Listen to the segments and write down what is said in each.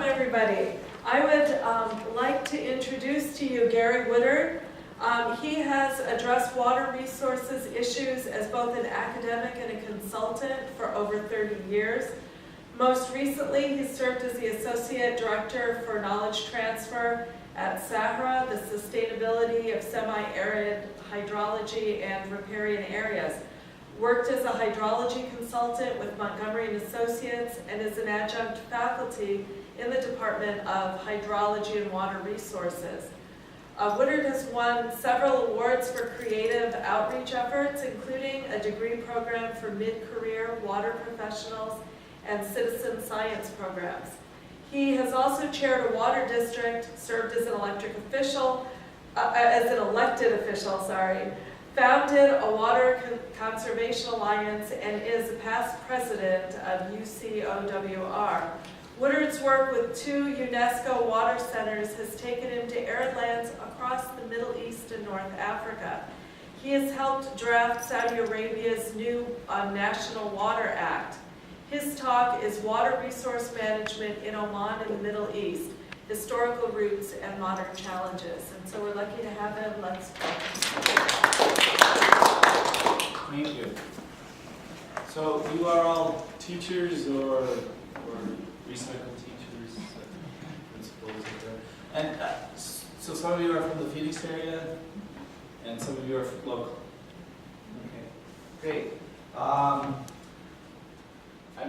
Everybody, I would like to introduce to you Gary Woodard. He has addressed water resources issues as both an academic and a consultant for over 30 years. Most recently, he served as the Associate Director for Knowledge Transfer at SAHRA, the Sustainability of Semi-Arid Hydrology and Riparian Areas. Worked as a hydrology consultant with Montgomery & Associates and is an adjunct faculty in the Department of Hydrology and Water Resources. Woodard has won several awards for creative outreach efforts, including a degree program for mid-career water professionals and citizen science programs. He has also chaired a water district, served as an elected official, founded a Water Conservation Alliance, and is a past president of UCOWR. Woodard's work with 2 UNESCO water centers has taken him to arid lands across the Middle East and North Africa. He has helped draft Saudi Arabia's new National Water Act. His talk is Water Resource Management in Oman and the Middle East, Historical Roots and Modern Challenges. And so we're lucky to have him. Let's go. Thank you. So you are all teachers or recycle teachers, principals, and so some of you are from the Phoenix area, and some of you are local. Okay, great. I'm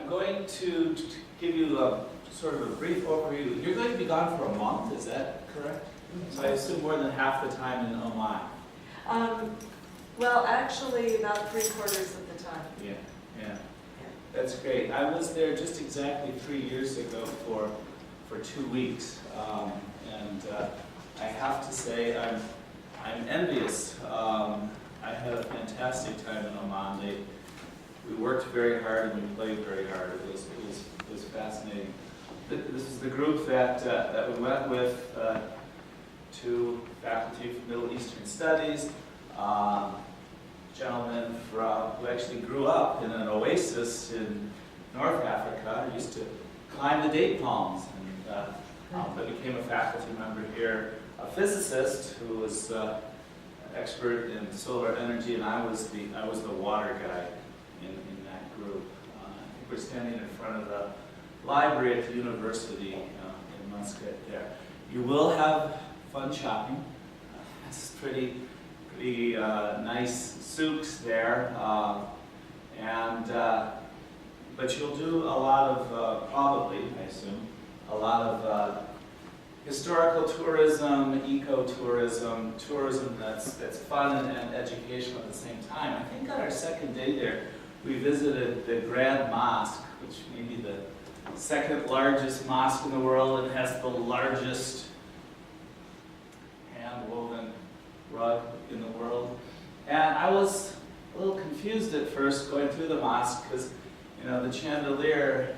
going to give you a sort of a brief overview. You're going to be gone for a month, is that correct? So I assume more than half the time in Oman. Well, actually, about 3/4 of the time. Yeah. That's great. I was there just exactly 3 years ago for 2 weeks, and I have to say I'm envious. I had a fantastic time in Oman. We worked very hard and we played very hard. It was fascinating. This is the group that we went with, 2 faculty from Middle Eastern Studies. Gentleman who actually grew up in an oasis in North Africa. He used to climb the date palms, and but became a faculty member here. A physicist who was expert in solar energy, and I was the water guy in that group. I think we're standing in front of the library at the university in Mosque there. You will have fun shopping. It's pretty nice souks there, but you'll do a lot of, probably, I assume, a lot of historical tourism, eco-tourism, tourism that's fun and educational at the same time. I think on our second day there, we visited the Grand Mosque, which may be the second largest mosque in the world and has the largest hand-woven rug in the world. And I was a little confused at first going through the mosque because, the chandelier,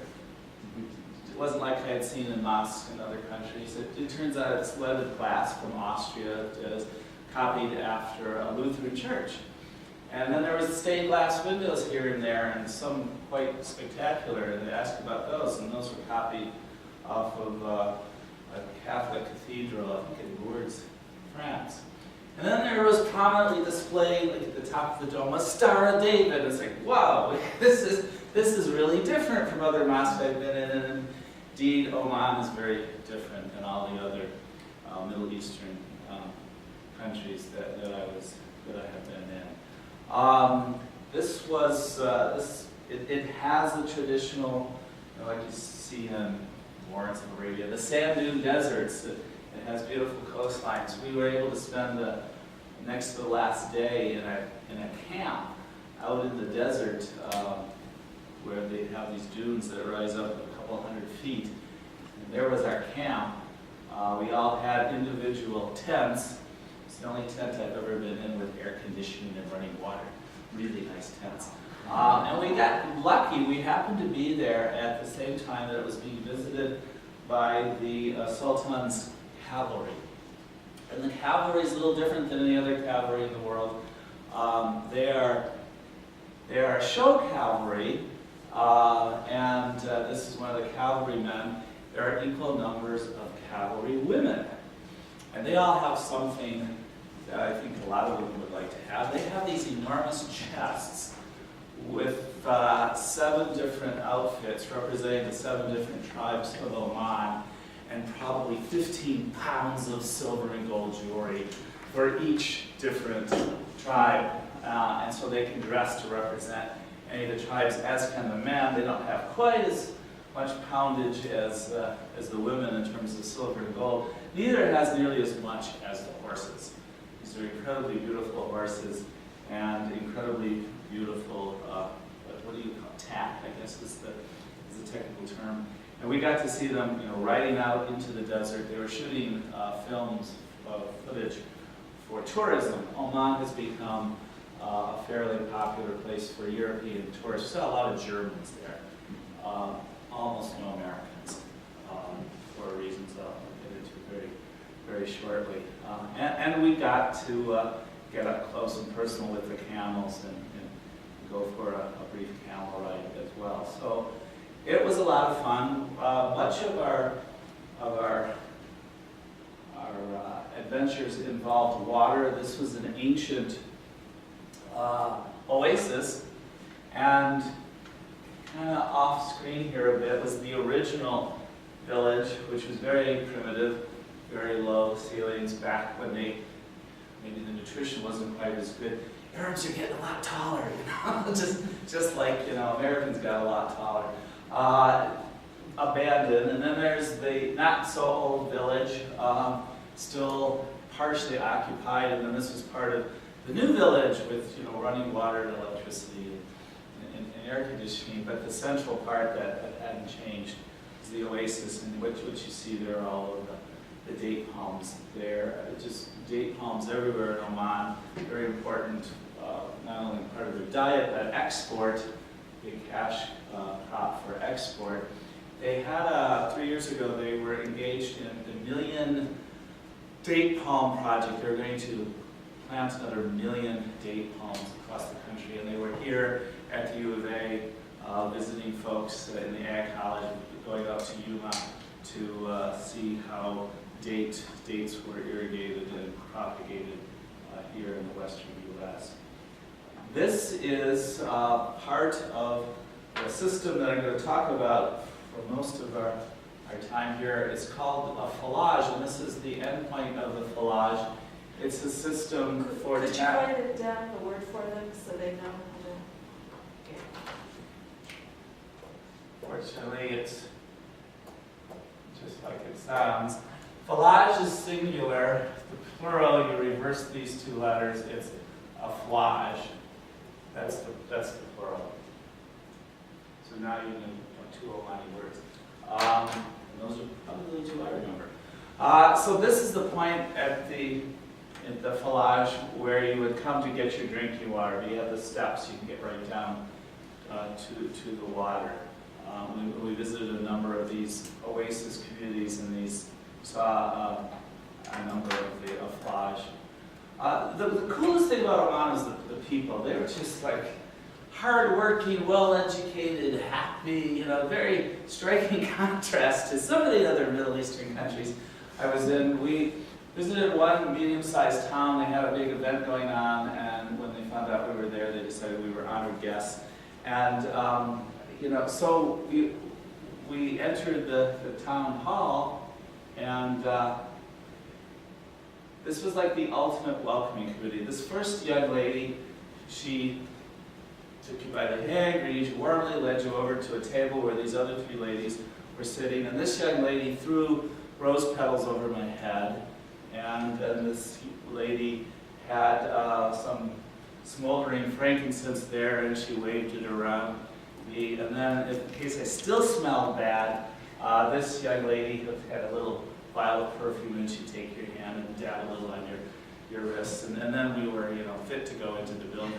it wasn't like I had seen in mosques in other countries. It turns out it's leaded glass from Austria. It is copied after a Lutheran church. And then there was stained glass windows here and there, and some quite spectacular, and they asked about those, and those were copied off of a Catholic cathedral, I think in Lourdes, France. And then there was prominently displayed, like at the top of the dome, a Star of David. It's like, wow, this is really different from other mosques I've been in. And indeed, Oman is very different than all the other Middle Eastern countries that I have been in. It has the traditional, like you see in Lawrence of Arabia, the sand dune deserts. It has beautiful coastlines. We were able to spend the next to the last day in a camp out in the desert where they have these dunes that rise up a couple hundred feet. And there was our camp. We all had individual tents. It's the only tent I've ever been in with air conditioning and running water. Really nice tents. And we got lucky. We happened to be there at the same time that it was being visited by the Sultan's Cavalry. And the cavalry is a little different than any other cavalry in the world. They are show cavalry, and this is one of the cavalrymen. there are equal numbers of cavalry women. And they all have something that I think a lot of them would like to have. They have these enormous chests with 7 different outfits representing the 7 different tribes of Oman, and probably 15 pounds of silver and gold jewelry for each different tribe. And so they can dress to represent any of the tribes, as can the men. They don't have quite as much poundage as the women in terms of silver and gold. Neither has nearly as much as the horses. These are incredibly beautiful horses and incredibly beautiful, what do you call it? Tack, I guess is the technical term. And we got to see them, riding out into the desert. They were shooting films of footage for tourism. Oman has become a fairly popular place for European tourists. Still a lot of Germans there, almost no Americans, for reasons I'll get into very, very shortly. And we got to get up close and personal with the camels and go for a brief camel ride as well. So it was a lot of fun. Much of our adventures involved water. This was an ancient oasis, and kind of off screen here a bit was the original village, which was very primitive, very low ceilings back when maybe the nutrition wasn't quite as good. Arabs are getting a lot taller, just like Americans got a lot taller. Abandoned, and then there's the not so old village, still partially occupied, and then this was part of the new village with running water and electricity and air conditioning. But the central part that hadn't changed is the oasis, in which you see there are all of the date palms there. Just date palms everywhere in Oman. Very important, not only part of their diet, but export, big cash crop for export. They had 3 years ago, they were engaged in the 1 million date palm project. They were going to plant another 1 million date palms across the country, and they were here at the U of A visiting folks in the Ag College, going up to Yuma to see how dates were irrigated and propagated here in the western U.S. This is part of the system that I'm going to talk about for most of our time here. It's called a Collage, and this is the end point of the Collage. It's a system for... Could you write it down, the word for them, so they know how to... Fortunately, it's just like it sounds. Collage is singular. The plural, you reverse these 2 letters, it's a flage. That's the plural. So now you know 2 Omani words. And those are probably the 2 I remember. So this is the point at the Collage where you would come to get your drinking water. You have the steps, you can get right down to the water. We visited a number of these oasis communities, and these saw a number of the Collage. The coolest thing about Oman is the people. They were just like hard-working, well-educated, happy, very striking contrast to some of the other Middle Eastern countries I was in. We visited one medium-sized town. They had a big event going on, and when they found out we were there, they decided we were honored guests. And so we entered the town hall, and this was like the ultimate welcoming committee. This first young lady, she took you by the hand, greeted you warmly, led you over to a table where these other 3 ladies were sitting, and this young lady threw rose petals over my head, and then this lady had some smoldering frankincense there, and she waved it around me. And then, in case I still smelled bad, this young lady had a little vial of perfume, and she'd take your hand and dab a little on your wrists, and then we were, fit to go into the building.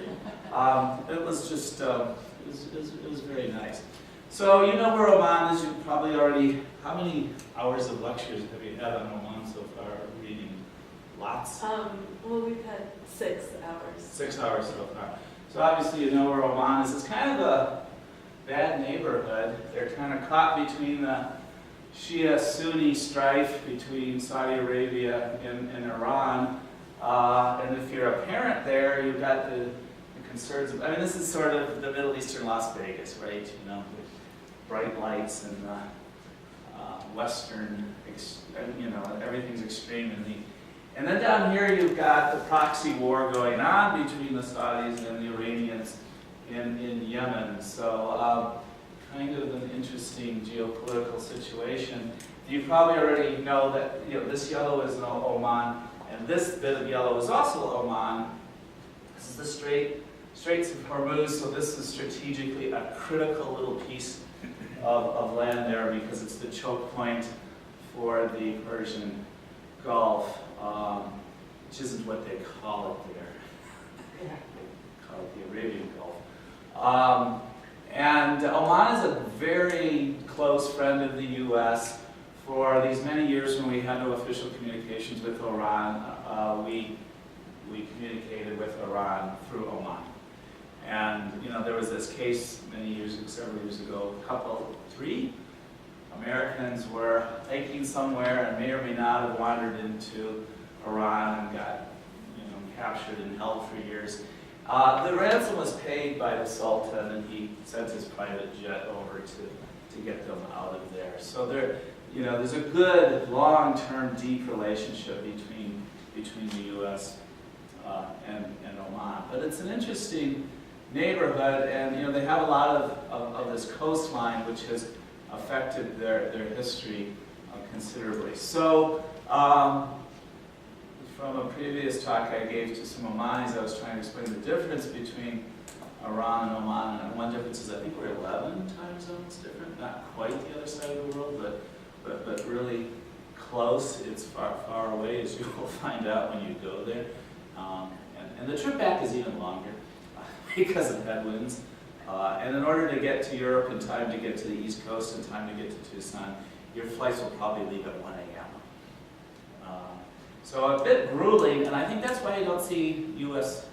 It was just, it was very nice. So you know where Oman is. You probably already, how many hours of lectures have you had on Oman so far? Reading lots? Well, we've had 6 hours. 6 hours so far. So obviously you know where Oman is. It's kind of a bad neighborhood. They're kind of caught between the Shia-Sunni strife between Saudi Arabia and Iran. And if you're a parent there, you've got the concerns of, I mean, this is sort of the Middle Eastern Las Vegas, right? You know, with bright lights and Western, you know, everything's extreme in the. And then down here you've got the proxy war going on between the Saudis and the Iranians in Yemen. So kind of an interesting geopolitical situation. You probably already know that, you know, this yellow is Oman, and this bit of yellow is also Oman. This is the Straits of Hormuz, so this is strategically a critical little piece of land there because it's the choke point for the Persian Gulf, which isn't what they call it there. They call it the Arabian Gulf. And Oman is a very close friend of the U.S. For these many years when we had no official communications with Iran, we communicated with Iran through Oman. And you know, there was this case several years ago, three Americans were hiking somewhere and may or may not have wandered into Iran and got, you know, captured and held for years. The ransom was paid by the Sultan, and he sent his private jet over to get them out of there. So there, you know, there's a good long-term, deep relationship between the U.S. And Oman. But it's an interesting neighborhood, and you know, they have a lot of this coastline, which has affected their history considerably. So, from a previous talk I gave to some Omanis, I was trying to explain the difference between Iran and Oman, and one difference is I think we're 11 time zones different, not quite the other side of the world, but really close. It's far away, as you will find out when you go there. And the trip back is even longer because of headwinds. And in order to get to Europe in time to get to the East Coast in time to get to Tucson, your flights will probably leave at 1 a.m. So a bit grueling, and I think that's why you don't see U.S.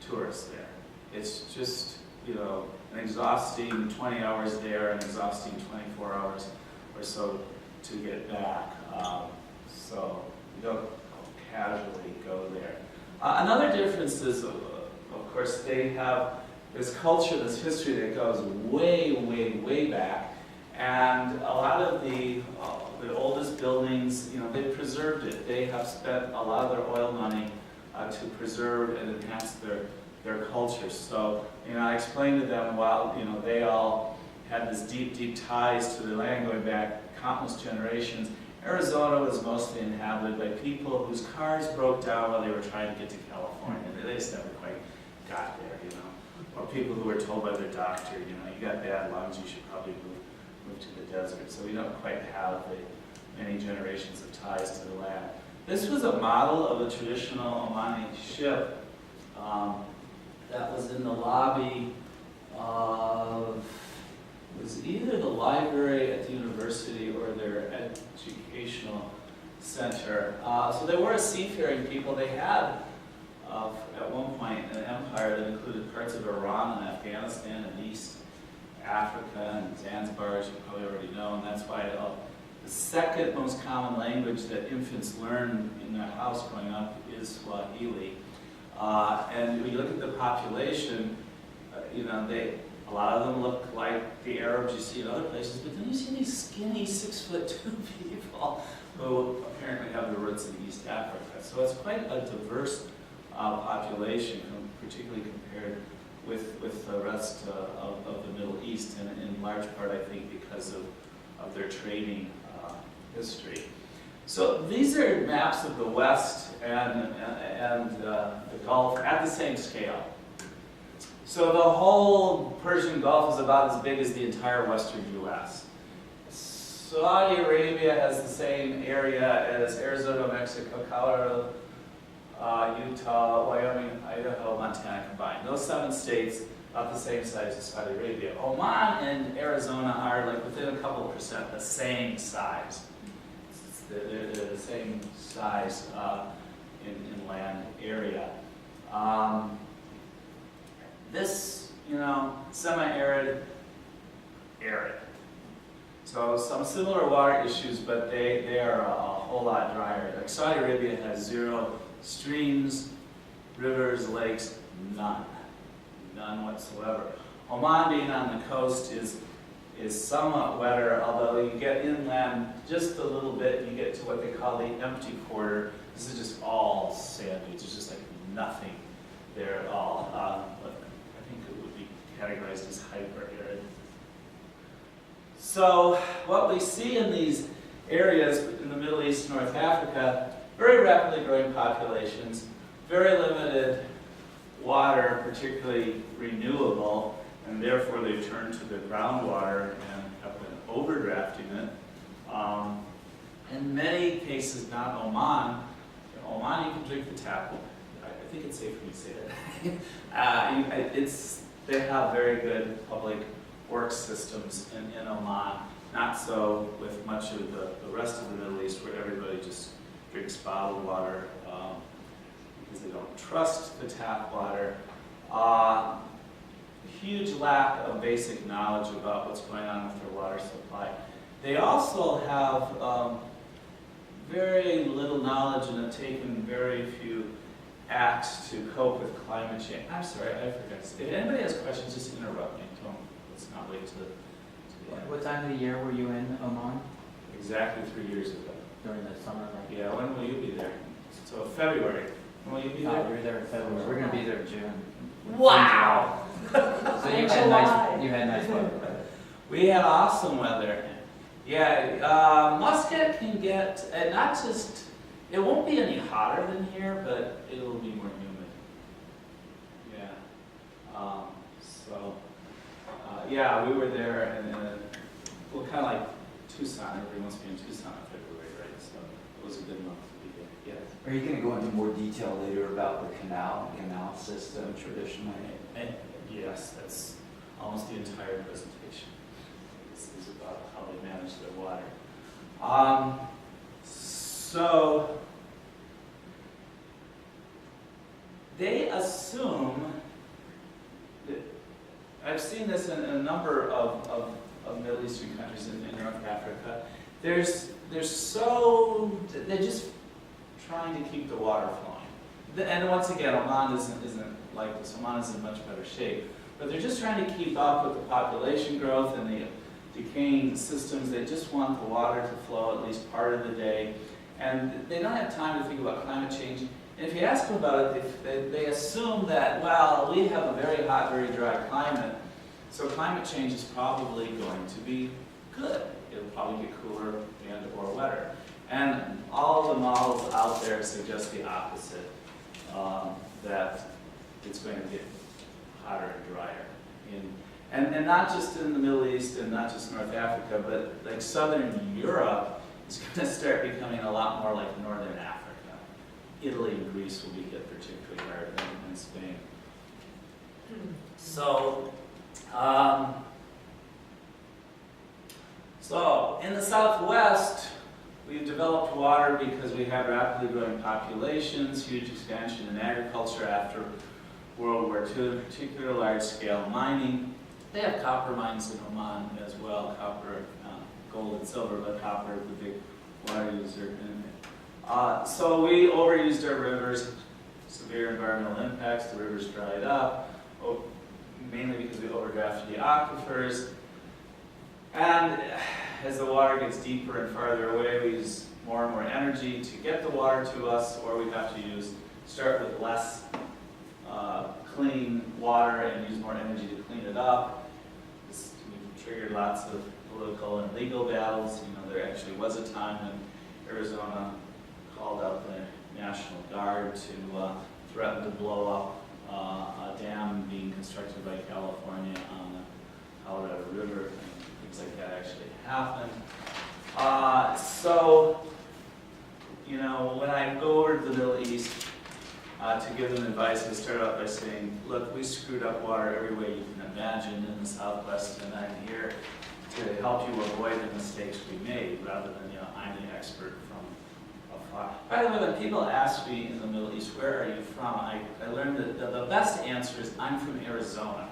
tourists there. It's just, you know, an exhausting 20 hours there, an exhausting 24 hours or so to get back. So you don't casually go there. Another difference is, of course, they have this culture, this history that goes way, way, way back, and a lot of the oldest buildings, you know, they've preserved it. They have spent a lot of their oil money to preserve and enhance their culture. So, you know, I explained to them, while, you know, they all had this deep, deep ties to the land going back countless generations, Arizona was mostly inhabited by people whose cars broke down while they were trying to get to California. They just never quite got there, you know. Or people who were told by their doctor, you know, you got bad lungs, you should probably move to the desert. So we don't quite have many generations of ties to the land. This was a model of a traditional Omani ship that was in the lobby of, it was either the library at the university or their educational center. So they were a seafaring people. They had, at one point, an empire that included parts of Iran and Afghanistan and East Africa and Zanzibar, as you probably already know, and that's why the second most common language that infants learn in their house growing up is Swahili. And when you look at the population, you know, a lot of them look like the Arabs you see in other places, but then you see these skinny 6'2" people who apparently have their roots in East Africa. So it's quite a diverse population, particularly compared with the rest of the Middle East, and in large part, I think, because of their trading history. So these are maps of the West and the Gulf at the same scale. So the whole Persian Gulf is about as big as the entire western U.S. Saudi Arabia has the same area as Arizona, Mexico, Colorado, Utah, Wyoming, Idaho, Montana combined. Those 7 states about the same size as Saudi Arabia. Oman and Arizona are like within a couple of % the same size. They're the same size in land area. This, you know, semi-arid, arid. So some similar water issues, but they are a whole lot drier. Like Saudi Arabia has 0 streams, rivers, lakes, none whatsoever. Oman, being on the coast, is somewhat wetter, although you get inland just a little bit, you get to what they call the empty quarter. This is just all sand dunes. There's just like nothing there at all. But I think it would be categorized as hyper-arid. So what we see in these areas in the Middle East, North Africa, very rapidly growing populations, very limited water, particularly renewable, and therefore they've turned to the groundwater and have been overdrafting it. In many cases, not Oman. In Oman, you can drink the tap water. I think it's safe for me to say that. They have very good public works systems in Oman. Not so with much of the rest of the Middle East, where everybody just drinks bottled water because they don't trust the tap water. Huge lack of basic knowledge about what's going on with their water supply. They also have very little knowledge and have taken very few acts to cope with climate change. I'm sorry, I forgot to say. If anybody has questions, just interrupt me. Let's not wait to the end. What time of the year were you in Oman? Exactly 3 years ago. During the summer, right? Yeah, when will you be there? So February. When will you be there? You're there in February. We're going to be there in June. Wow! So you had nice weather. We had awesome weather. Yeah, Muscat can get, not just, it won't be any hotter than here, but it'll be more humid. Yeah. Yeah, we were there, and well, kind of like Tucson. Everybody wants to be in Tucson in February, right? So it was a good month to be there. Yeah. Are you going to go into more detail later about the canal system traditionally? Yes, that's almost the entire presentation. This is about how they manage their water. So they assume that, I've seen this in a number of Middle Eastern countries in North Africa. They're just trying to keep the water flowing. And once again, Oman isn't like this. Oman is in much better shape. But they're just trying to keep up with the population growth and the decaying systems. They just want the water to flow at least part of the day. And they don't have time to think about climate change. And if you ask them about it, they assume that, well, we have a very hot, very dry climate, so climate change is probably going to be good. It'll probably get cooler and or wetter. And all the models out there suggest the opposite, that it's going to get hotter and drier. And not just in the Middle East and not just North Africa, but like Southern Europe is going to start becoming a lot more like Northern Africa. Italy and Greece will be hit particularly hard, and Spain. So in the Southwest, we've developed water because we have rapidly growing populations, huge expansion in agriculture after World War II, in particular large-scale mining. They have copper mines in Oman as well, copper, gold and silver, but copper is the big water user. So we overused our rivers, severe environmental impacts, the rivers dried up, mainly because we overdrafted the aquifers. And as the water gets deeper and farther away, we use more and more energy to get the water to us, or we have to start with less clean water and use more energy to clean it up. We've triggered lots of political and legal battles. There actually was a time when Arizona called out the National Guard to threaten to blow up a dam being constructed by California on the Colorado River. Things like that actually happened. When I go over to the Middle East to give them advice, I start out by saying, look, we screwed up water every way you can imagine in the Southwest, and I'm here to help you avoid the mistakes we made, rather than, I'm the expert from afar. By the way, when people ask me in the Middle East, where are you from, I learned that the best answer is, I'm from Arizona,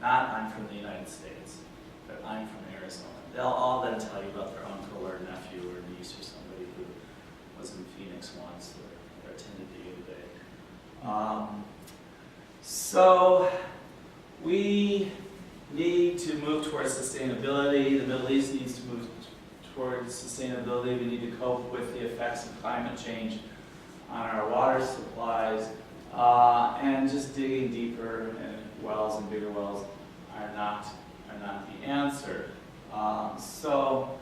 not I'm from the United States, but I'm from Arizona. they'll all then tell you about their uncle or nephew or niece or somebody who was in Phoenix once or attended the U Day. So we need to move towards sustainability. The Middle East needs to move towards sustainability. We need to cope with the effects of climate change on our water supplies. And just digging deeper in wells and bigger wells are not the answer. So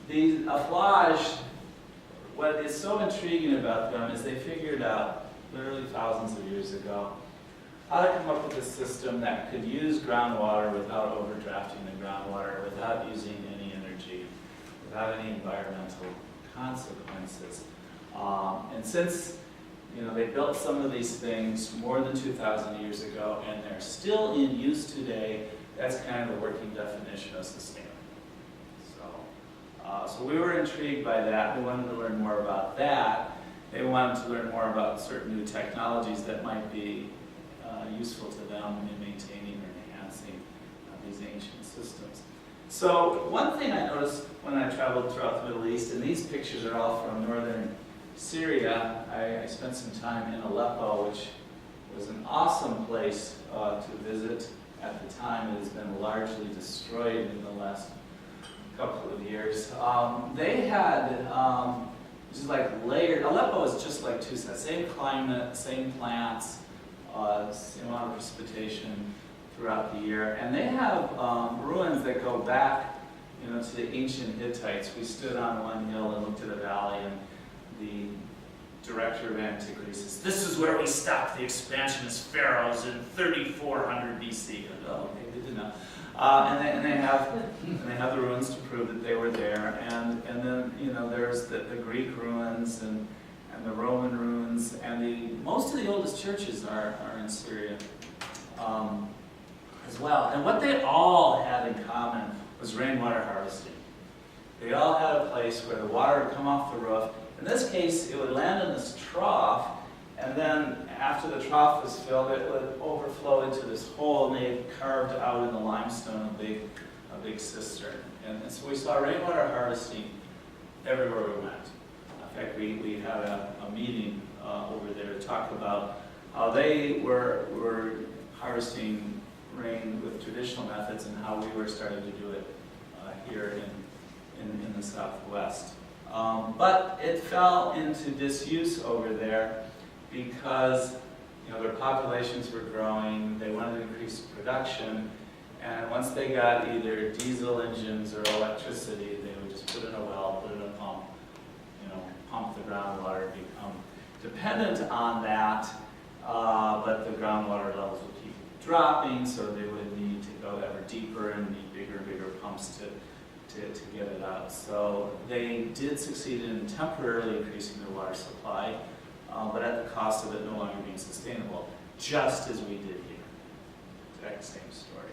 the Collage, what is so intriguing about them is they figured out, literally thousands of years ago, how to come up with a system that could use groundwater without overdrafting the groundwater, without using any energy, without any environmental consequences. And since they built some of these things more than 2,000 years ago, and they're still in use today, that's kind of the working definition of sustainable. So we were intrigued by that. We wanted to learn more about that. They wanted to learn more about certain new technologies that might be useful to them in maintaining or enhancing these ancient systems. So one thing I noticed when I traveled throughout the Middle East, and these pictures are all from northern Syria. I spent some time in Aleppo, which was an awesome place to visit at the time. It has been largely destroyed in the last couple of years. They had just like layered. Aleppo is just like Tucson, same climate, same plants, same amount of precipitation throughout the year, and they have ruins that go back, to the ancient Hittites. We stood on one hill and looked at a valley, and the director of antiquities says, "This is where we stopped the expansionist pharaohs in 3400 BC." And, oh, okay, good to know. And they have the ruins to prove that they were there, and then there's the Greek ruins and the Roman ruins, and most of the oldest churches are in Syria as well. And what they all had in common was rainwater harvesting. They all had a place where the water would come off the roof. In this case, it would land in this trough, and then after the trough was filled, it would overflow into this hole, and they had carved out in the limestone a big cistern. And so we saw rainwater harvesting everywhere we went. In fact, we had a meeting over there to talk about how they were harvesting rain with traditional methods and how we were starting to do it here in the Southwest. But it fell into disuse over there because their populations were growing, they wanted to increase production, and once they got either diesel engines or electricity, they would just put in a well, put in a pump, pump the groundwater, become dependent on that, but the groundwater levels would keep dropping, so they would need to go ever deeper and need bigger and bigger pumps to get it out. So they did succeed in temporarily increasing their water supply, but at the cost of it no longer being sustainable, just as we did here. Exact same story.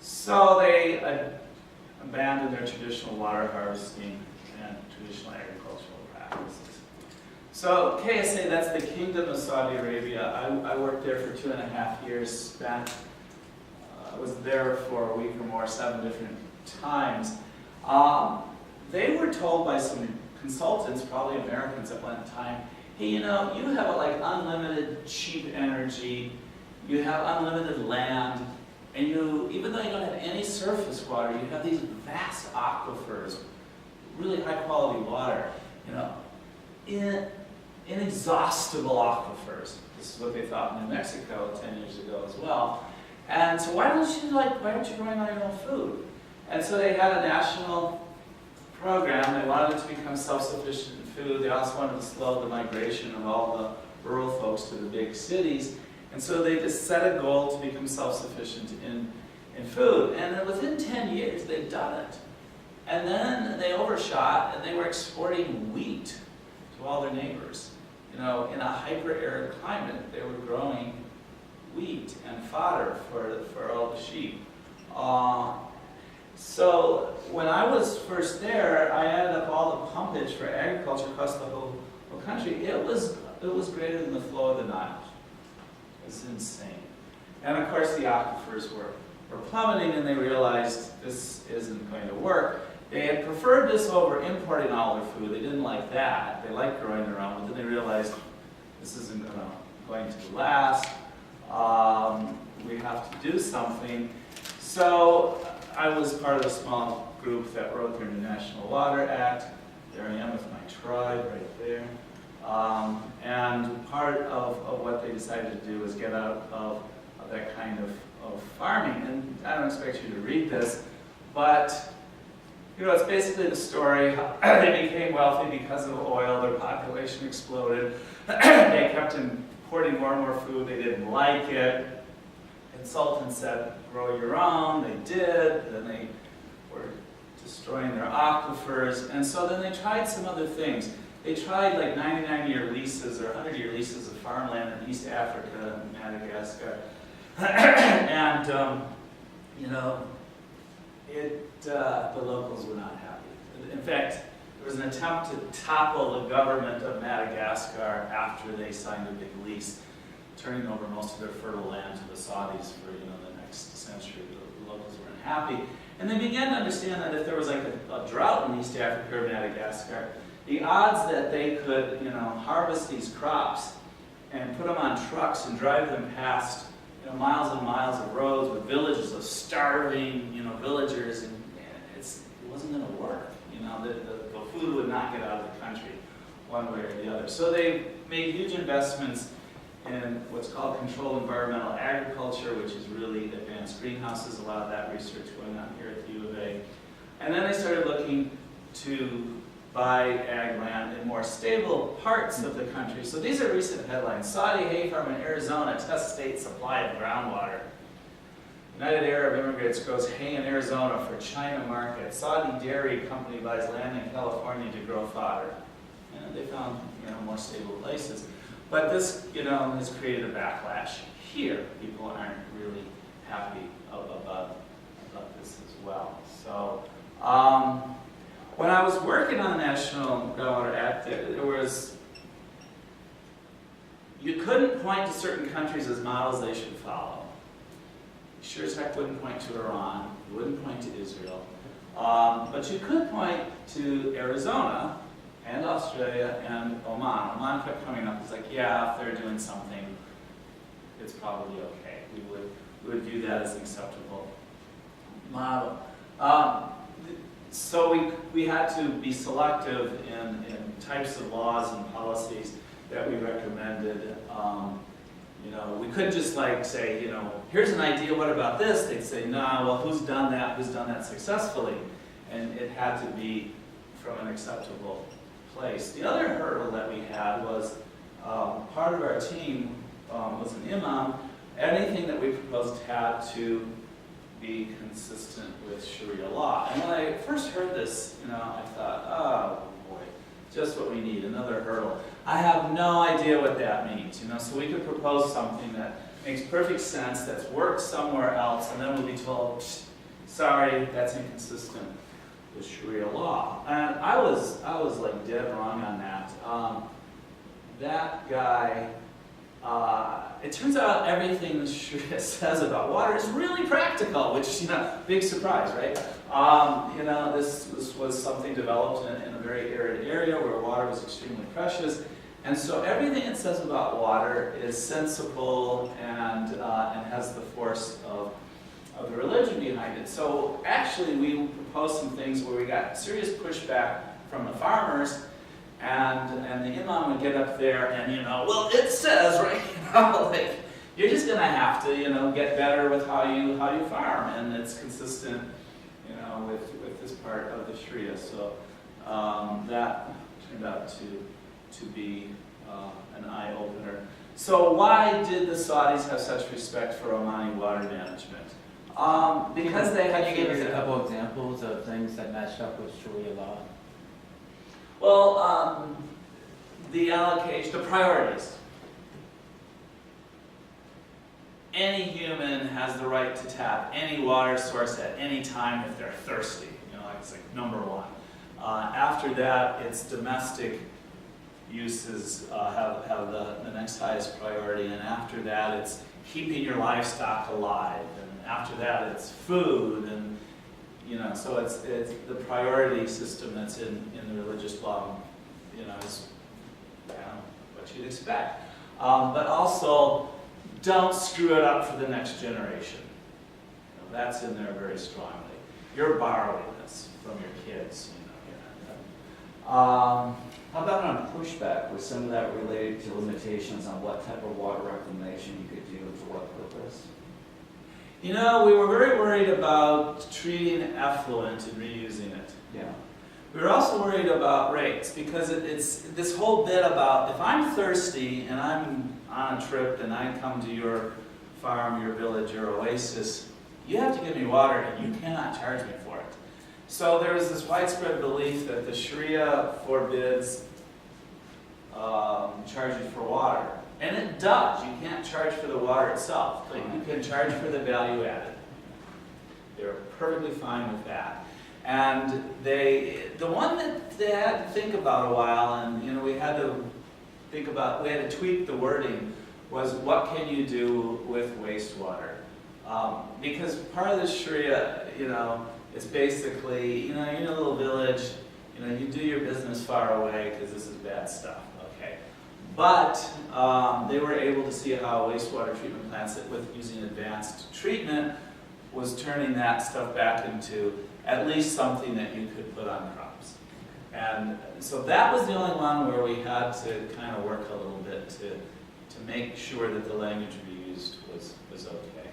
So they abandoned their traditional water harvesting and traditional agricultural practices. So KSA, that's the Kingdom of Saudi Arabia. I worked there for 2.5 years, I was there for a week or more, 7 different times. They were told by some consultants, probably Americans at one time, hey, you have unlimited cheap energy, you have unlimited land, and even though you don't have any surface water, you have these vast aquifers, really high quality water, inexhaustible aquifers. This is what they thought in New Mexico 10 years ago as well. And so why aren't you growing all your own food? And so they had a national program. They wanted to become self-sufficient in food. They also wanted to slow the migration of all the rural folks to the big cities. And so they just set a goal to become self-sufficient in food. And then within 10 years, they'd done it. And then they overshot, and they were exporting wheat to all their neighbors. In a hyper-arid climate, they were growing wheat and fodder for all the sheep. So when I was first there, I added up all the pumpage for agriculture across the whole country. It was greater than the flow of the Nile. It's insane. And of course the aquifers were were plummeting, and they realized this isn't going to work. They had preferred this over importing all their food. They didn't like that. They liked growing their own, but then they realized this isn't going to last. We have to do something. So I was part of a small group that wrote the International Water Act. There I am with my tribe right there. And part of what they decided to do was get out of that kind of farming. And I don't expect you to read this, but it's basically the story. They became wealthy because of oil. Their population exploded. They kept importing more and more food. They didn't like it. And Sultan said, grow your own. They did. Then they were destroying their aquifers. And so then they tried some other things. They tried like 99-year leases or 100-year leases of farmland in East Africa and Madagascar. And, the locals were not happy. In fact, there was an attempt to topple the government of Madagascar after they signed a big lease, turning over most of their fertile land to the Saudis for the next century. The locals weren't happy. And they began to understand that if there was like a drought in East Africa or Madagascar, the odds that they could harvest these crops and put them on trucks and drive them past miles and miles of roads with villages of starving villagers, and it wasn't going to work. The food would not get out of the country one way or the other. So they made huge investments in what's called controlled environmental agriculture, which is really advanced greenhouses. A lot of that research going on here at the U of A. And then they started looking to buy ag land in more stable parts of the country. So these are recent headlines. Saudi hay farm in Arizona tests state supply of groundwater. United Arab Immigrants grows hay in Arizona for China market. Saudi dairy company buys land in California to grow fodder. And they found more stable places. But this has created a backlash here. People aren't really happy about this as well. So when I was working on the National Groundwater Act, you couldn't point to certain countries as models they should follow. You sure as heck wouldn't point to Iran, you wouldn't point to Israel, but you could point to Arizona and Australia and Oman. Oman kept coming up, it's like, yeah, if they're doing something, it's probably okay. We would view that as an acceptable model. So we had to be selective in types of laws and policies that we recommended. We couldn't just say, here's an idea, what about this? They'd say, nah, well, who's done that successfully? And it had to be from an acceptable place. The other hurdle that we had was part of our team was an imam. Anything that we proposed had to be consistent with Sharia law. And when I first heard this, I thought, oh boy, just what we need, another hurdle. I have no idea what that means, so we could propose something that makes perfect sense, that's worked somewhere else, and then we'll be told, sorry, that's inconsistent with Sharia law. And I was like dead wrong on that. That guy, it turns out everything the Sharia says about water is really practical, which, big surprise, right? This was something developed in a very arid area where water was extremely precious. And so everything it says about water is sensible and has the force of the religion behind it. So actually we proposed some things where we got serious pushback from the farmers, and the imam would get up there and, well, it says, right, you're just going to have to, get better with how you farm, and it's consistent, with this part of the Sharia. So that turned out to be an eye-opener. So why did the Saudis have such respect for Omani water management? Because they had... Can you give us a couple examples of things that matched up with Sharia law? Well, the allocation, the priorities. Any human has the right to tap any water source at any time if they're thirsty. It's like number one. After that, it's domestic uses have the next highest priority, and after that it's keeping your livestock alive, and after that it's food, and so it's the priority system that's in the religious law, is what you'd expect. But also, don't screw it up for the next generation. That's in there very strongly. You're borrowing this from your kids. How about on pushback? Was some of that related to limitations on what type of water reclamation you could do and for what purpose? We were very worried about treating effluent and reusing it. Yeah. We were also worried about rates, because it's this whole bit about, if I'm thirsty and I'm on a trip and I come to your farm, your village, your oasis, you have to give me water and you cannot charge me for it. So there is this widespread belief that the Sharia forbids charging for water. And it does. You can't charge for the water itself, but you can charge for the value added. They're perfectly fine with that. And the one that they had to think about a while, and we had to tweak the wording, was what can you do with wastewater? Because part of the Sharia, it's basically, you're in a little village, you do your business far away because this is bad stuff, okay? But they were able to see how wastewater treatment plants that with using advanced treatment was turning that stuff back into at least something that you could put on crops. And so that was the only one where we had to kind of work a little bit to make sure that the language we used was okay.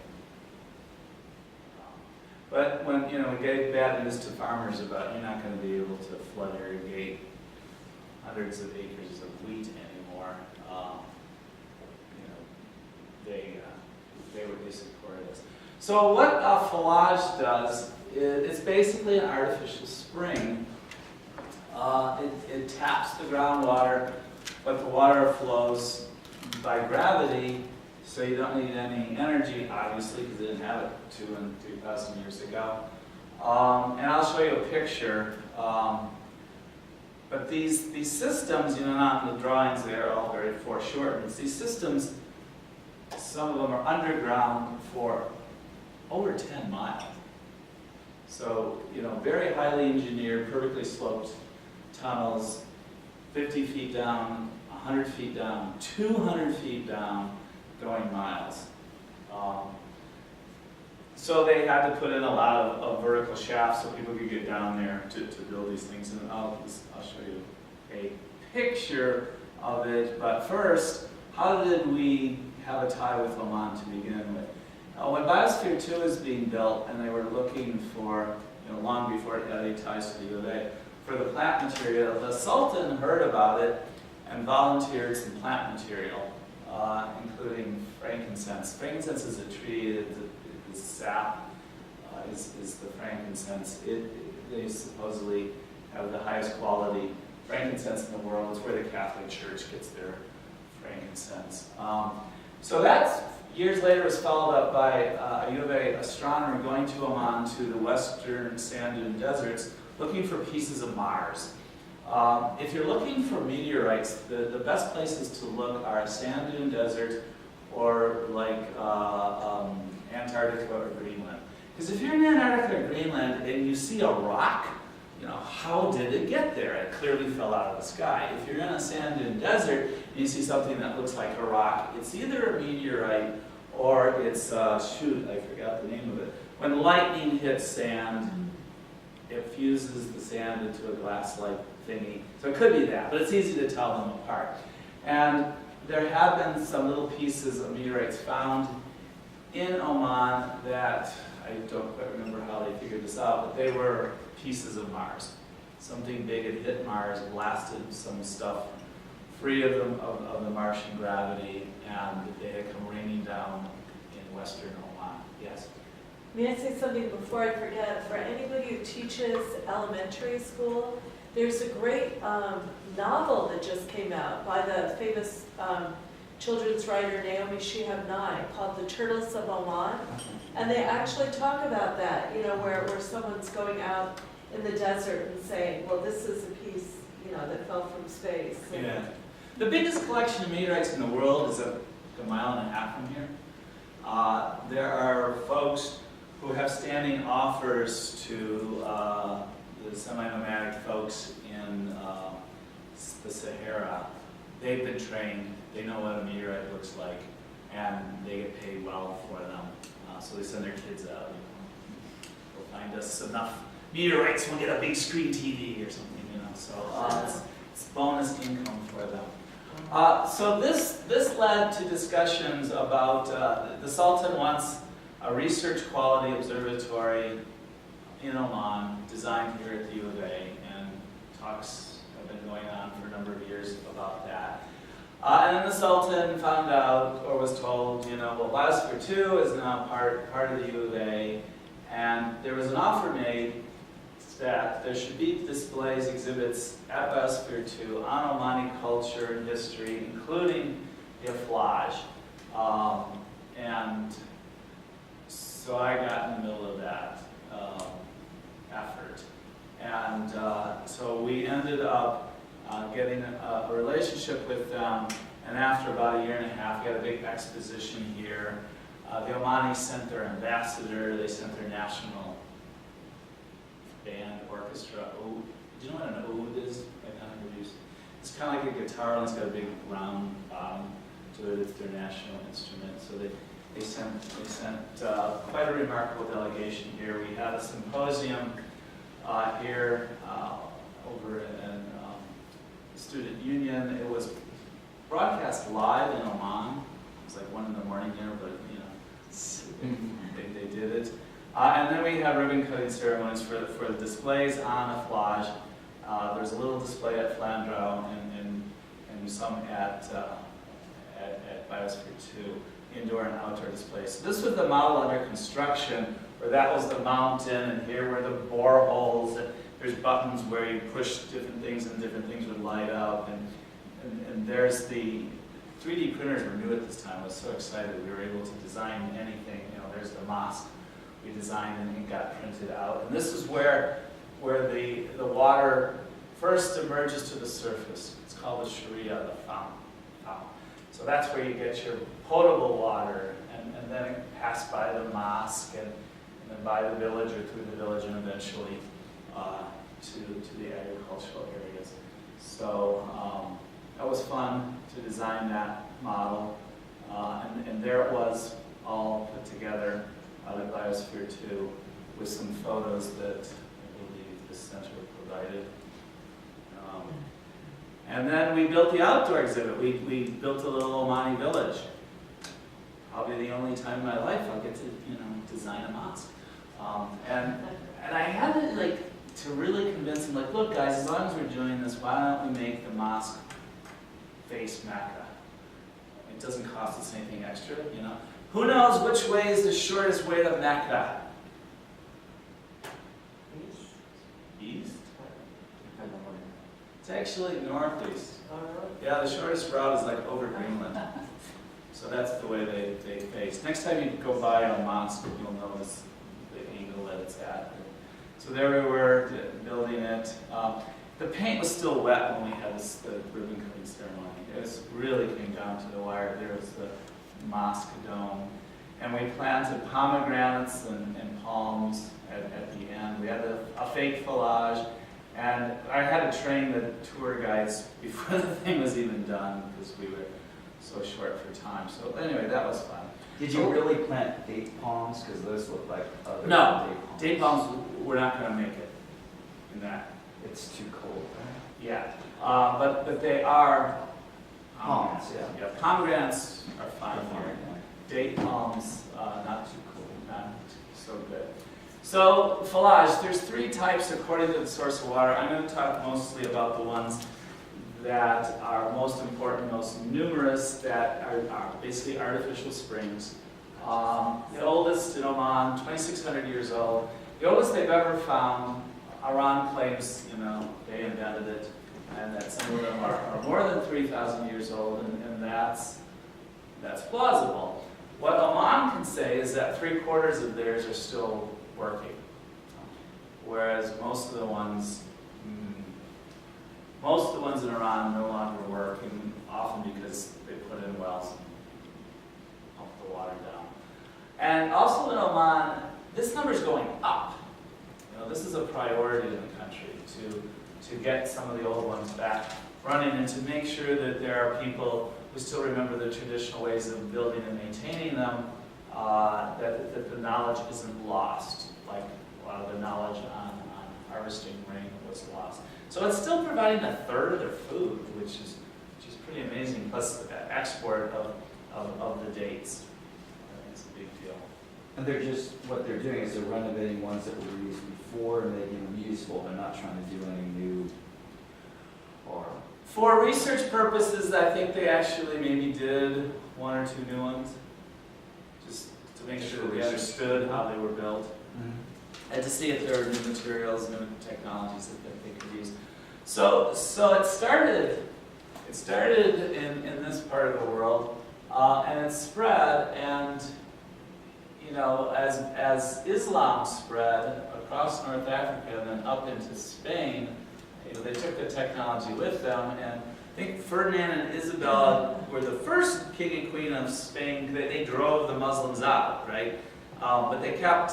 But when we gave bad news to farmers about you're not going to be able to flood irrigate hundreds of acres of wheat anymore, they would support us. So what Collage does is it's basically an artificial spring. It taps the groundwater, but the water flows by gravity, so you don't need any energy, obviously, because they didn't have it 2,000 and 3,000 years ago. And I'll show you a picture. But these systems, not in the drawings, they are all very foreshortened. These systems, some of them are underground for over 10 miles. So, very highly engineered, perfectly sloped tunnels, 50 feet down, 100 feet down, 200 feet down, going miles. So they had to put in a lot of vertical shafts so people could get down there to build these things. And I'll show you a picture of it. But first, how did we have a tie with Oman to begin with? When Biosphere 2 was being built, and they were looking for, long before it had any ties to the U of A, for the plant material, the Sultan heard about it and volunteered some plant material, including frankincense. Frankincense is a tree, the sap is the frankincense. They supposedly have the highest quality frankincense in the world. It's where the Catholic Church gets their frankincense. So that's, years later, was followed up by a U of A astronomer going to Oman to the western sand dune deserts looking for pieces of Mars. If you're looking for meteorites, the best places to look are sand dune desert or like Antarctica or Greenland. Because if you're in Antarctica or Greenland and you see a rock, how did it get there? It clearly fell out of the sky. If you're in a sand dune desert and you see something that looks like a rock, it's either a meteorite or it's, I forgot the name of it. When lightning hits sand, it fuses the sand into a glass-like thingy. So it could be that, but it's easy to tell them apart. And there have been some little pieces of meteorites found in Oman that, I don't quite remember how they figured this out, but they were pieces of Mars. Something big had hit Mars, blasted some stuff free of the Martian gravity, and they had come raining down in western Oman. Yes? May I say something before I forget? For anybody who teaches elementary school, there's a great novel that just came out by the famous children's writer Naomi Shihab Nye called The Turtles of Oman. And they actually talk about that, where someone's going out in the desert and saying, well, this is a piece, that fell from space. Yeah. The biggest collection of meteorites in the world is a mile and a half from here. There are folks who have standing offers to the semi-nomadic folks in the Sahara. They've been trained, they know what a meteorite looks like, and they get paid well for them. So they send their kids out. They'll find us enough meteorites, we'll get a big screen TV or something, you know. So it's bonus income for them. So this led to discussions about the Sultan wants a research quality observatory in Oman, designed here at the U of A, and talks have been going on for a number of years about that. And then the Sultan found out, or was told, you know, well, Biosphere 2 is now part of the U of A, and there was an offer made that there should be displays, exhibits at Biosphere 2 on Omani culture and history, including the Collage. And so I got in the middle of that effort. And so we ended up getting a relationship with them, and after about a year and a half, we had a big exposition here. The Omani sent their ambassador, they sent their national band, orchestra, oud. Do you know what an oud is? It's kind of like a guitar, and it's got a big round bottom to it. It's their national instrument. So they sent quite a remarkable delegation here. We had a symposium here over in the Student Union. It was broadcast live in Oman. It was like 1 in the morning there, but you know, they did it. And then we had ribbon cutting ceremonies for the displays on the Collage. There's a little display at Flandreau and some at Biosphere 2, indoor and outdoor displays. So this was the model under construction, where that was the mountain, and here were the boreholes. And there's buttons where you push different things, and different things would light up. And there's the 3D printers were new at this time. I was so excited we were able to design anything. You know, there's the mosque we designed and it got printed out. And this is where the water first emerges to the surface. It's called the Sharia, the fountain. So that's where you get your potable water, and then it passed by the mosque, and then by the village, or through the village, and eventually to the agricultural areas. So that was fun to design that model, and there it was, all put together out of Biosphere 2 with some photos that I believe the center provided. And then we built the outdoor exhibit. We built a little Omani village. Probably the only time in my life I'll get to, you know, design a mosque. And I had to really convince them, like, look guys, as long as we're doing this, why don't we make the mosque face Mecca? It doesn't cost us anything extra, you know. Who knows which way is the shortest way to Mecca? East? It's actually northeast. Yeah, the shortest route is like over Greenland. So that's the way they face. Next time you go by a mosque, you'll notice the angle that it's at. So there we were building it. The paint was still wet when we had the ribbon cutting ceremony. It really came down to the wire. There was the mosque dome. And we planted pomegranates and palms at the end. We had a fake collage. And I had to train the tour guides before the thing was even done, because we were so short for time. So anyway, that was fun. Did you really plant date palms? Because those look like other No, date palms. date palms, we're not going to make it in that. It's too cold, right? Yeah, but they are Palms, yeah. Pomegranates are fine here. Yeah. Date palms, not too cool, not so good. So, Collage, there's 3 types according to the source of water. I'm going to talk mostly about the ones that are most important, most numerous, that are basically artificial springs. The oldest in Oman, 2,600 years old. The oldest they've ever found. Iran claims, you know, they invented it, and that some of them are more than 3,000 years old, and that's plausible. What Oman can say is that 3/4 of theirs are still working, whereas most of the ones in Iran no longer work, and often because they put in wells and pump the water down. And also in Oman, this number is going up. You know, this is a priority in the country to get some of the old ones back running and to make sure that there are people who still remember the traditional ways of building and maintaining them, that the knowledge isn't lost, like a lot of the knowledge on harvesting rain was lost. So it's still providing a third of their food, which is pretty amazing, plus the export of the dates. I think it's a big deal. And they're just, what they're doing is they're renovating ones that were used before and making them useful. They're not trying to do any new or... For research purposes, I think they actually maybe did one or two new ones, just to make sure that we understood how they were built, and to see if there were new materials, new technologies that they could use. So it started in this part of the world, and it spread, and you know, as Islam spread across North Africa and then up into Spain, you know, they took the technology with them, and I think Ferdinand and Isabella were the first king and queen of Spain. They drove the Muslims out, right? But they kept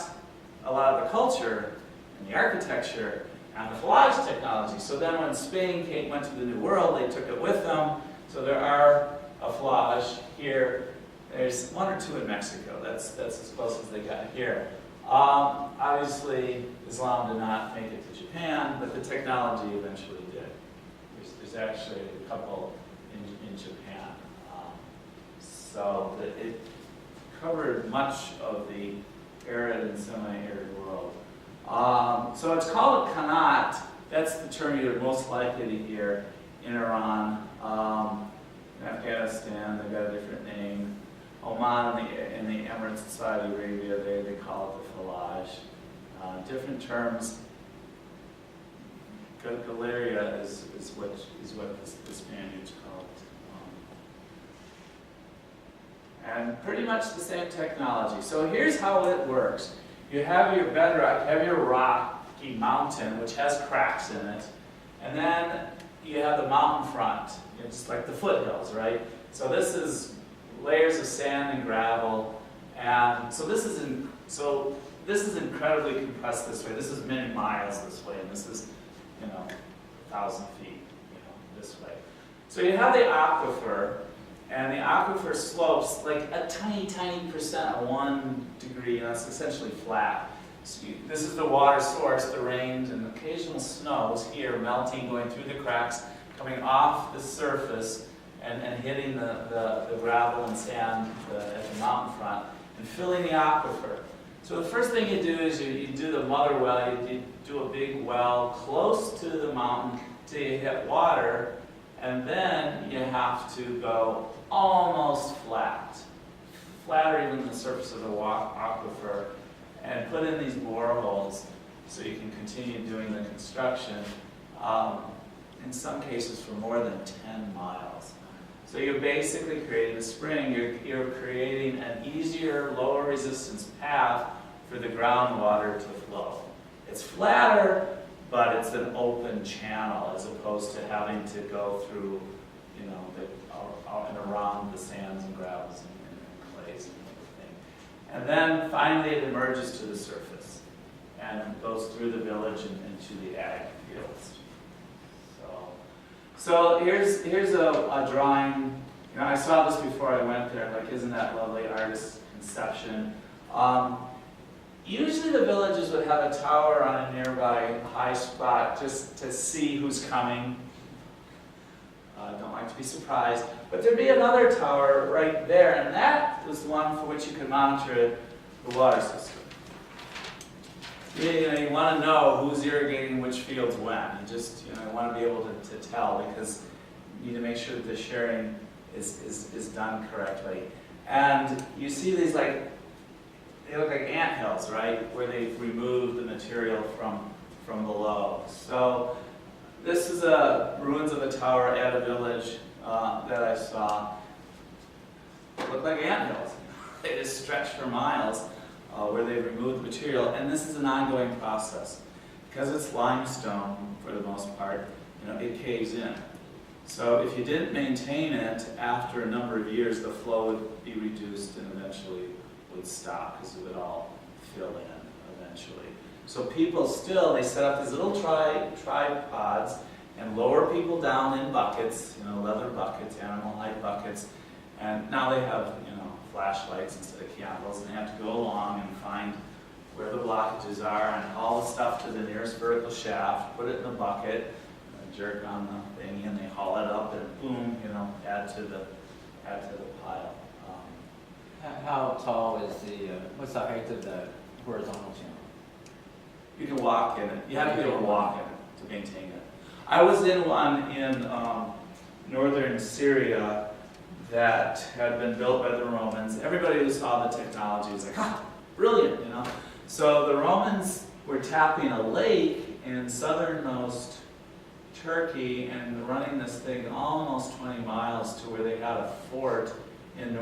a lot of the culture and the architecture and the Collage technology. So then when Spain went to the New World, they took it with them. So there are a Collage here. There's one or two in Mexico. That's as close as they got here. Obviously, Islam did not make it to Japan, but the technology eventually did. There's actually a couple in Japan. So it covered much of the arid and semi-arid world. So it's called a qanat. That's the term you're most likely to hear in Iran. In Afghanistan, they've got a different name. Oman and the Emirates of Saudi Arabia, they call it the Collage. Different terms. Galeria is what the Spaniards call it. And pretty much the same technology. So here's how it works. You have your bedrock, you have your rocky mountain, which has cracks in it, and then you have the mountain front, just like the foothills, right? So this is layers of sand and gravel, and so this is incredibly compressed this way. This is many miles this way, and this is, 1,000 feet, this way. So you have the aquifer, and the aquifer slopes like a tiny, tiny percent of 1 degree, and it's essentially flat. So this is the water source, the rains and occasional snows here melting, going through the cracks, coming off the surface, and hitting the gravel and sand at the mountain front, and filling the aquifer. So the first thing you do is you do the mother well, you do a big well close to the mountain till you hit water, and then you have to go almost flat, flatter even than the surface of the aquifer, and put in these boreholes so you can continue doing the construction, in some cases for more than 10 miles. So you're basically creating a spring. You're creating an easier, lower resistance path for the groundwater to flow. It's flatter, but it's an open channel as opposed to having to go through, and around the sands and gravels and clays and everything. And then finally it emerges to the surface and goes through the village and into the ag fields. So here's a drawing. I saw this before I went there. Like, isn't that lovely artist's conception? Usually the villages would have a tower on a nearby high spot just to see who's coming. Don't like to be surprised. But there'd be another tower right there, and that was the one for which you could monitor the water system. You want to know who's irrigating which fields when. You want to be able to tell, because you need to make sure that the sharing is done correctly. And you see these they look like anthills, right, where they've removed the material from below. So this is ruins of a tower at a village that I saw. Look like anthills. They just stretch for miles. Where they've removed the material, and this is an ongoing process. Because it's limestone, for the most part, it caves in. So if you didn't maintain it, after a number of years, the flow would be reduced and eventually would stop because it would all fill in eventually. So people still, they set up these little tripods and lower people down in buckets, leather buckets, animal hide buckets. And now they have, flashlights instead of candles, and they have to go along and find where the blockages are and haul the stuff to the nearest vertical shaft, put it in the bucket, jerk on the thingy, and they haul it up, and boom, add to the pile. How tall is what's the height of the horizontal channel? You can walk in it. You have to be able to walk in it to maintain it. I was in one in northern Syria that had been built by the Romans. Everybody who saw the technology was like, brilliant, So the Romans were tapping a lake in southernmost Turkey and running this thing almost 20 miles to where they had a fort in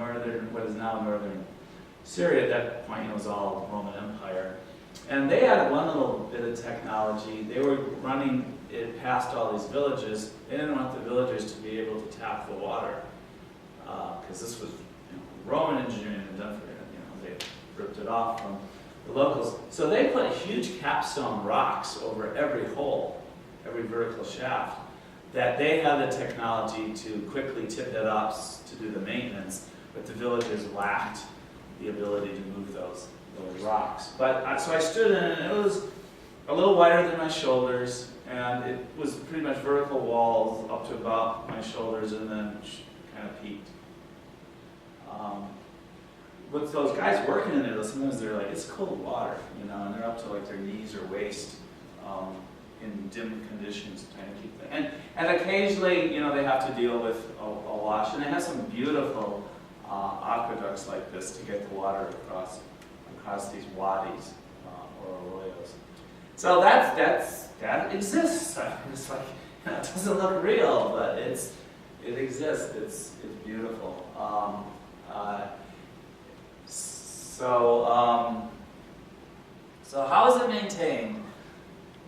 what is now northern Syria. At that point, it was all Roman Empire. And they had one little bit of technology. They were running it past all these villages. They didn't want the villagers to be able to tap the water because this was Roman engineering had done for it. They ripped it off from the locals. So they put huge capstone rocks over every hole, every vertical shaft, that they had the technology to quickly tip it up to do the maintenance, but the villagers lacked the ability to move those rocks. But so I stood in it, and it was a little wider than my shoulders, and it was pretty much vertical walls up to about my shoulders, and then kind of peaked. With those guys working in there, sometimes they're like, it's cold water, and they're up to like their knees or waist in dim conditions, trying to keep them. And occasionally, they have to deal with a wash, and they have some beautiful aqueducts like this to get the water across these wadis or arroyos. So that exists. It's like it doesn't look real, but it exists. It's beautiful. So how is it maintained?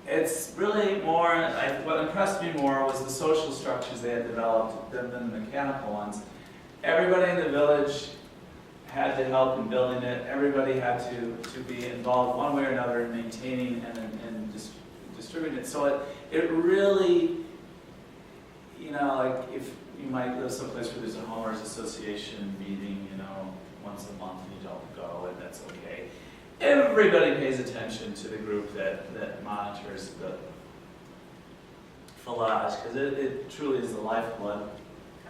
It's really more, what impressed me more was the social structures they had developed than the mechanical ones. Everybody in the village had to help in building it. Everybody had to be involved one way or another in maintaining and distributing it. So it really, like if you might live someplace where there's a homeowners association meeting, once a month and you don't go, and that's okay. Everybody pays attention to the group that monitors the Collage, because it truly is the lifeblood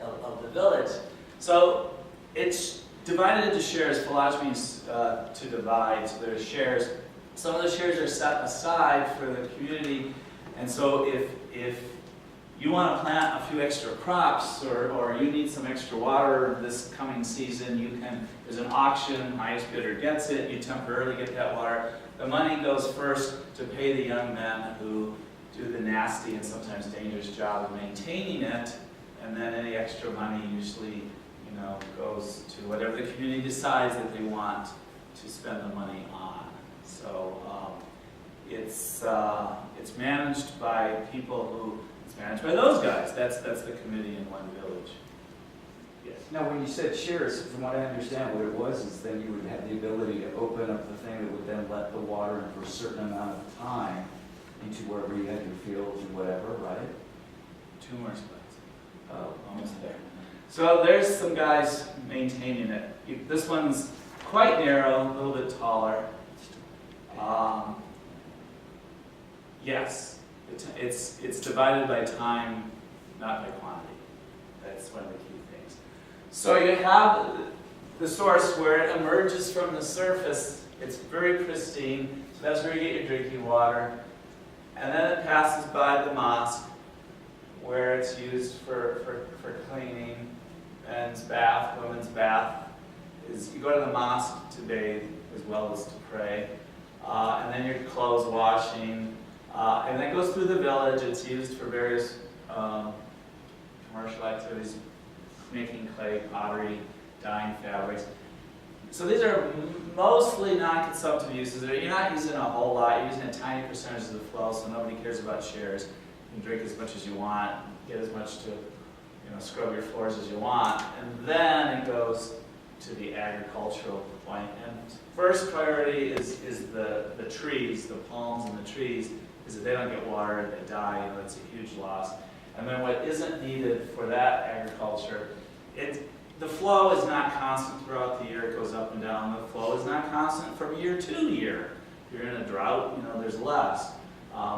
of the village. So it's divided into shares. Collage means to divide, so there's shares. Some of the shares are set aside for the community, and so if you want to plant a few extra crops or you need some extra water this coming season, there's an auction, highest bidder gets it, you temporarily get that water. The money goes first to pay the young men who do the nasty and sometimes dangerous job of maintaining it, and then any extra money usually goes to whatever the community decides that they want to spend the money on. So it's managed by people who managed by those guys. That's the committee in one village. Yes. Now, when you said shares, from what I understand, what it was is then you would have the ability to open up the thing that would then let the water in for a certain amount of time into wherever you had your fields or whatever, right? 2 more spots. Oh, almost there. So there's some guys maintaining it. This one's quite narrow, a little bit taller. Yes. It's divided by time, not by quantity. That's one of the key things. So you have the source where it emerges from the surface. It's very pristine, so that's where you get your drinking water. And then it passes by the mosque, where it's used for cleaning, men's bath, women's bath. You go to the mosque to bathe as well as to pray. And then your clothes washing. And then it goes through the village. It's used for various commercial activities, making clay, pottery, dyeing fabrics. So these are mostly non-consumptive uses. You're not using a whole lot. You're using a tiny percentage of the flow, so nobody cares about shares. You can drink as much as you want, get as much to scrub your floors as you want. And then it goes to the agricultural point. And first priority is the trees, the palms and the trees, is that they don't get water and they die. It's a huge loss. And then what isn't needed for that agriculture, the flow is not constant throughout the year. It goes up and down. The flow is not constant from year to year. If you're in a drought, there's less.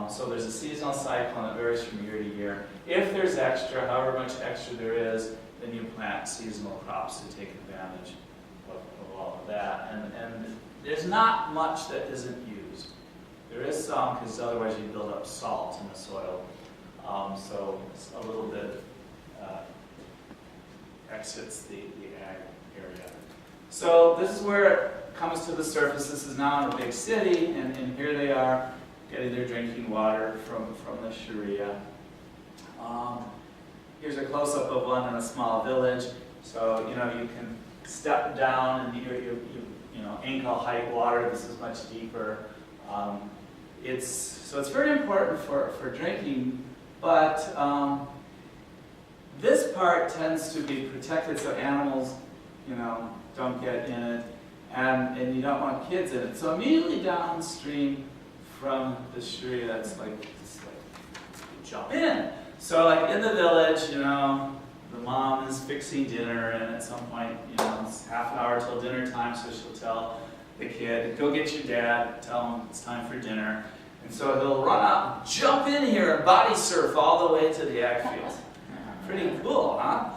So there's a seasonal cycle and it varies from year to year. If there's extra, however much extra there is, then you plant seasonal crops to take advantage of all of that. And there's not much that isn't used. There is some, because otherwise you build up salt in the soil. So it's a little bit exits the ag area. So this is where it comes to the surface. This is now in a big city, and here they are getting their drinking water from the Sharia. Here's a close-up of one in a small village. So you can step down and you ankle height water. This is much deeper. So it's very important for drinking, but this part tends to be protected so animals, don't get in it, and you don't want kids in it. So immediately downstream from the Sharia, it's like jump in. So like in the village, the mom is fixing dinner, and at some point, it's half an hour till dinner time, so she'll tell the kid, go get your dad, tell him it's time for dinner. And so he'll run out and jump in here and body surf all the way to the ag field. Pretty cool, huh?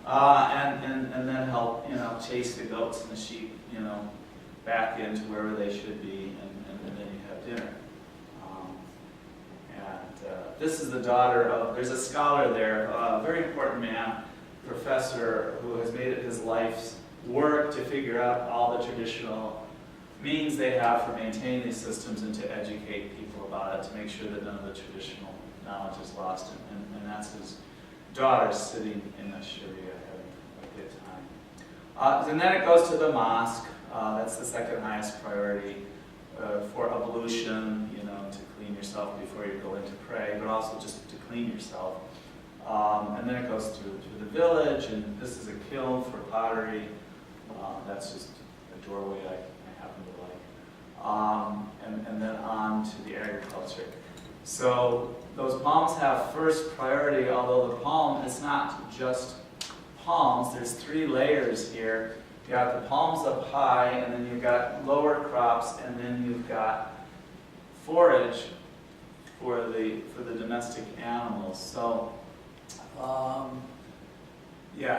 And then he'll, chase the goats and the sheep, back into wherever they should be, and then you have dinner. This is the daughter of, there's a scholar there, a very important man, professor, who has made it his life's work to figure out all the traditional means they have for maintaining these systems and to educate people about it, to make sure that none of the traditional knowledge is lost. And that's his daughter sitting in the Sharia having a good time. And then it goes to the mosque. That's the second highest priority for ablution, to clean yourself before you go in to pray, but also just to clean yourself. And then it goes to the village, and this is a kiln for pottery. That's just a doorway I happen to like. And then on to the agriculture. So those palms have first priority, although the palm is not just palms. There's 3 layers here. You got the palms up high, and then you've got lower crops, and then you've got forage for the domestic animals. So,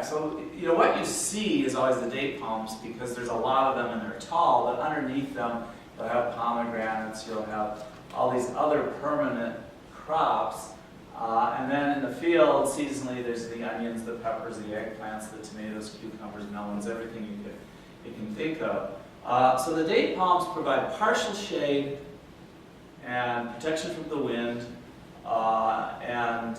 so what you see is always the date palms, because there's a lot of them and they're tall, but underneath them you'll have pomegranates, you'll have all these other permanent crops. And then in the field, seasonally, there's the onions, the peppers, the eggplants, the tomatoes, cucumbers, melons, everything you can think of. So the date palms provide partial shade and protection from the wind. And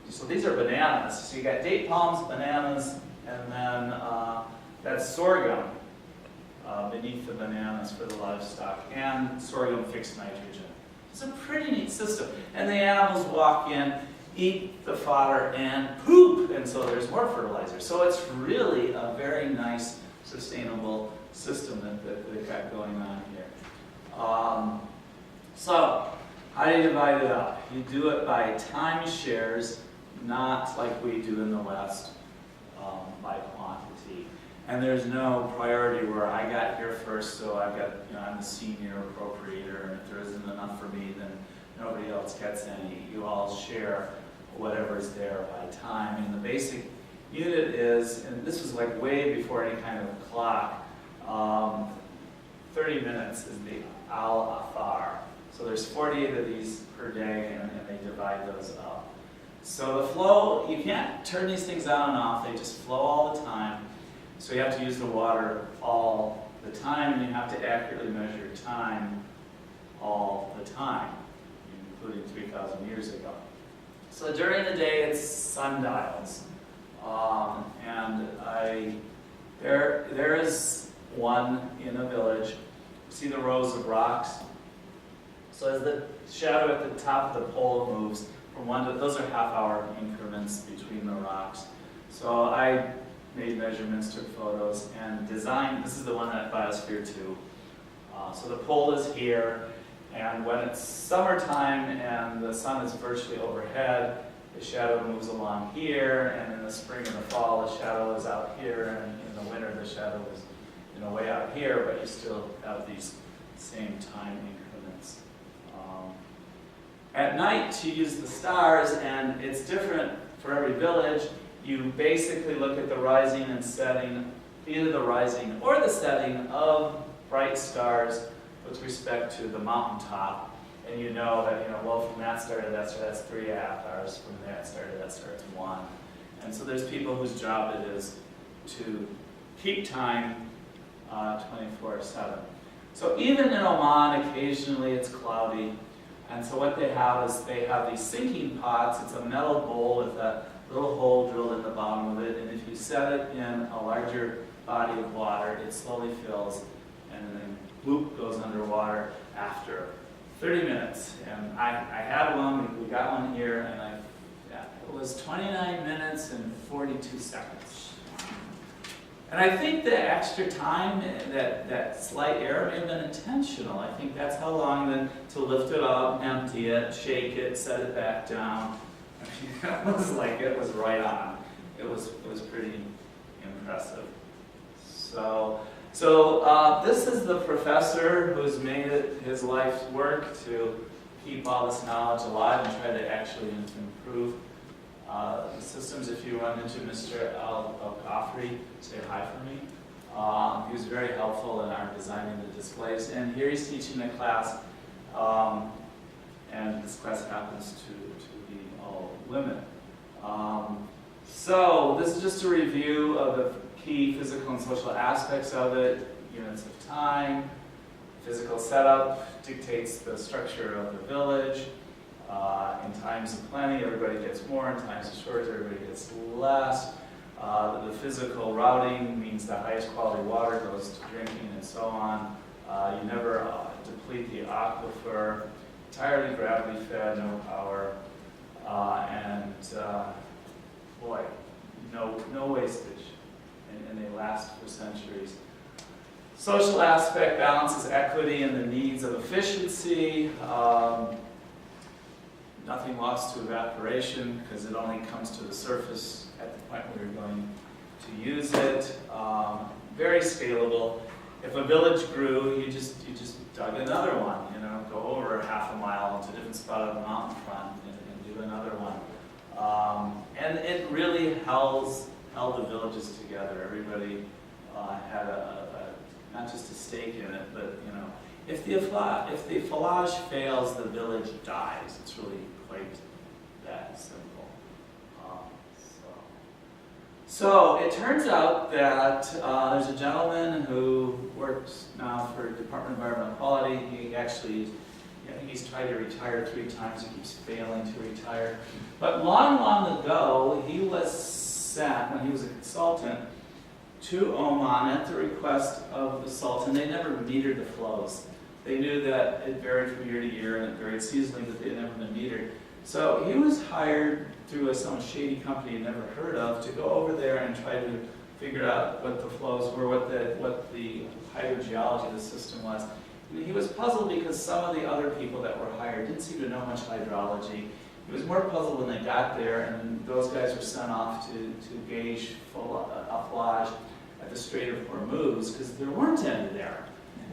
so these are bananas. So you got date palms, bananas, and then that's sorghum beneath the bananas for the livestock, and sorghum fixed nitrogen. It's a pretty neat system. And the animals walk in, eat the fodder, and poop, and so there's more fertilizer. So it's really a very nice, sustainable system that they've got going on here. So, how do you divide it up? You do it by timeshares, not like we do in the West, by quantity. And there's no priority where I got here first, so I've got, I'm the senior appropriator, and if there isn't enough for me, then nobody else gets any. You all share whatever's there by time. And the basic unit is, and this was like way before any kind of clock, 30 minutes is the al-afar. So there's 48 of these per day, and they divide those up. So the flow, you can't turn these things on and off, they just flow all the time. So you have to use the water all the time, and you have to accurately measure time all the time, including 3,000 years ago. So during the day, it's sundials. There is one in a village. See the rows of rocks? So as the shadow at the top of the pole moves from one to, those are half-hour increments between the rocks. So I made measurements, took photos, and designed, this is the one at Biosphere 2. So the pole is here, and when it's summertime and the sun is virtually overhead, the shadow moves along here, and in the spring and the fall, the shadow is out here, and in the winter, the shadow is way out here, but you still have these same time increments. At night, you use the stars, and it's different for every village. You basically look at the rising and setting, either the rising or the setting of bright stars with respect to the mountaintop. And you know that, well, from that star to that star, that's 3.5 hours. From that star to that star, it's 1. And so there's people whose job it is to keep time 24/7. So even in Oman, occasionally it's cloudy. And so what they have is they have these sinking pots. It's a metal bowl with a little hole drilled in the bottom of it. And if you set it in a larger body of water, it slowly fills and then bloop goes underwater after 30 minutes. And I had one, we got one here, and it was 29 minutes and 42 seconds. And I think the extra time, that slight error may have been intentional. I think that's how long then to lift it up, empty it, shake it, set it back down. I mean, it was right on. It was pretty impressive. So this is the professor who's made it his life's work to keep all this knowledge alive and try to actually improve the systems. If you run into Mr. Cavalry, say hi for me. He was very helpful in our designing the displays. And here he's teaching a class, and this class happens to be all women. So this is just a review of the key physical and social aspects of it. Units of time, physical setup dictates the structure of the village. In times of plenty, everybody gets more. In times of shortage, everybody gets less. The physical routing means the highest quality water goes to drinking and so on. You never deplete the aquifer. Entirely gravity fed, no power. No wastage. And they last for centuries. Social aspect balances equity and the needs of efficiency. Nothing lost to evaporation because it only comes to the surface at the point where you're going to use it. Very scalable. If a village grew, you just dug another one. Go over half a mile to a different spot on the mountain front and do another one. And it really held the villages together. Everybody had not just a stake in it, but if the collage fails, the village dies. It's really quite that simple. So it turns out that there's a gentleman who works now for Department of Environmental Quality. He actually, I think he's tried to retire 3 times. He keeps failing to retire. But long ago, he was sent, when he was a consultant, to Oman at the request of the Sultan. They never metered the flows. They knew that it varied from year to year and it varied seasonally, but they had never been metered. So he was hired through some shady company he'd never heard of to go over there and try to figure out what the flows were, what the hydrogeology of the system was. And he was puzzled because some of the other people that were hired didn't seem to know much hydrology. He was more puzzled when they got there, and those guys were sent off to gauge afflage at the Strait of Hormuz because there weren't any there.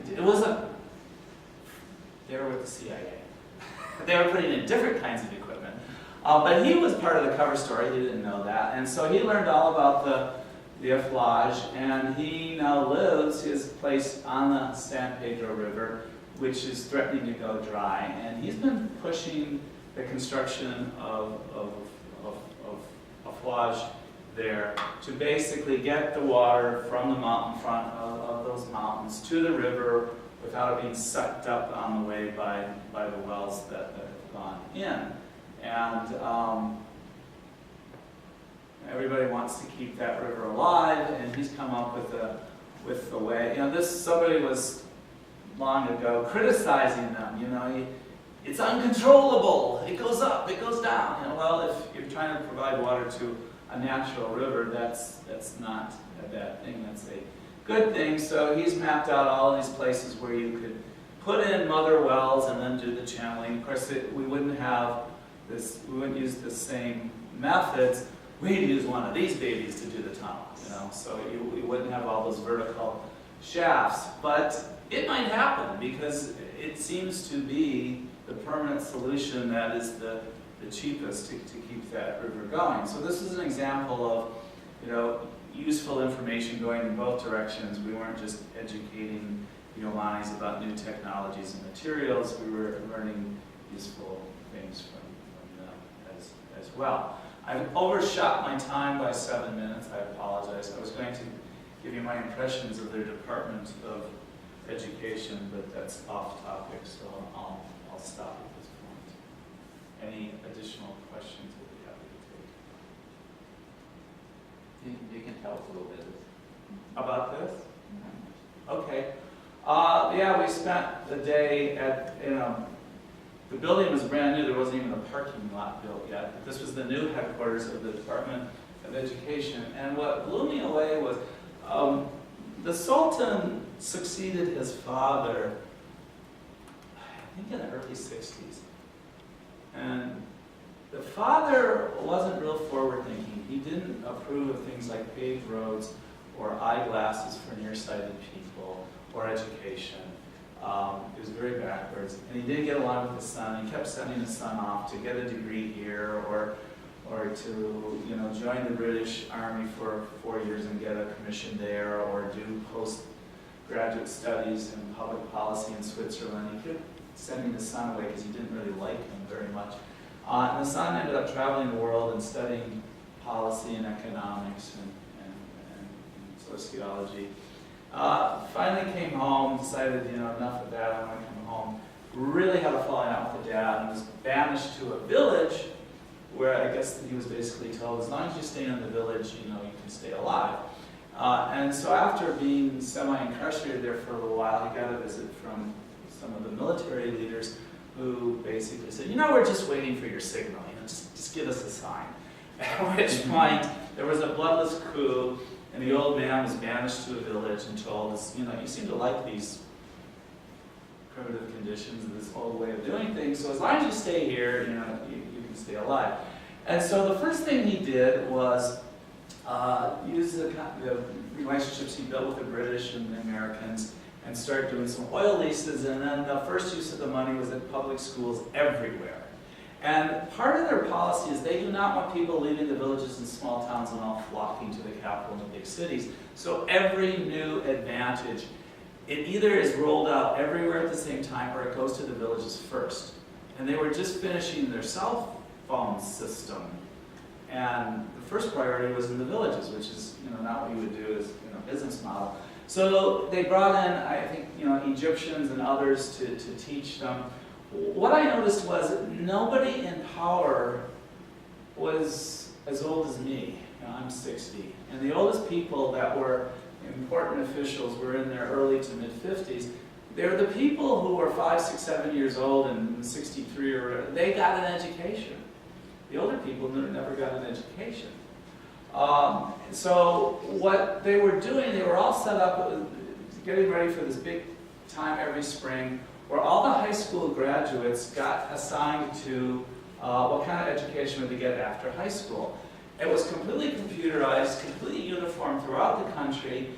It wasn't. They were with the CIA. They were putting in different kinds of equipment. But he was part of the cover story. He didn't know that. And so he learned all about the afflage, and he now lives his place on the San Pedro River, which is threatening to go dry. And he's been pushing the construction of afflage there to basically get the water from the mountain front of those mountains to the river without it being sucked up on the way by the wells that have gone in. And everybody wants to keep that river alive, and he's come up with the way. Somebody was long ago criticizing them. It's uncontrollable. It goes up, it goes down. Well, if you're trying to provide water to a natural river, that's not a bad thing, that's a good thing. So he's mapped out all these places where you could put in mother wells and then do the channeling. Of course, we wouldn't use the same methods. We'd use one of these babies to do the tunnel, so we wouldn't have all those vertical shafts. But it might happen because it seems to be the permanent solution that is the cheapest to keep that river going. So this is an example of, useful information going in both directions. We weren't just educating the Omanis about new technologies and materials. We were learning useful things from them as well. I've overshot my time by 7 minutes. I apologize. I was going to give you my impressions of their Department of Education, but that's off topic, so I'll stop at this point. Any additional questions we'll be happy to take. You can tell us a little bit. About this? Okay. Yeah, we spent the day the building was brand new. There wasn't even a parking lot built yet. But this was the new headquarters of the Department of Education. And what blew me away was the Sultan succeeded his father, I think in the early 60s. And the father wasn't real forward-thinking. He didn't approve of things like paved roads or eyeglasses for nearsighted people or education. He was very backwards, and he didn't get along with his son. He kept sending his son off to get a degree here or to join the British Army for 4 years and get a commission there, or do postgraduate studies in public policy in Switzerland. He kept sending his son away because he didn't really like him very much. And the son ended up traveling the world and studying policy and economics and sociology. Finally came home, decided, enough of that, I want to come home. Really had a falling out with the dad and was banished to a village where I guess he was basically told, as long as you stay in the village, you can stay alive. And so after being semi-incarcerated there for a little while, he got a visit from some of the military leaders who basically said, we're just waiting for your signal, just give us a sign. At which point, there was a bloodless coup, and the old man was banished to a village and told us, you seem to like these primitive conditions and this old way of doing things, so as long as you stay here, you can stay alive. And so the first thing he did was use the relationships he built with the British and the Americans and start doing some oil leases, and then the first use of the money was at public schools everywhere. And part of their policy is they do not want people leaving the villages and small towns and all flocking to the capital and the big cities. So every new advantage, it either is rolled out everywhere at the same time or it goes to the villages first. And they were just finishing their cell phone system. And the first priority was in the villages, which is not what you would do as business model. So they brought in, I think, Egyptians and others to teach them. What I noticed was nobody in power was as old as me. I'm 60. And the oldest people that were important officials were in their early to mid-50s. They're the people who were 5, 6, 7 years old and 63 or whatever. They got an education. The older people never got an education. So what they were doing, they were all set up, getting ready for this big time every spring, where all the high school graduates got assigned to what kind of education would they get after high school. It was completely computerized, completely uniform throughout the country,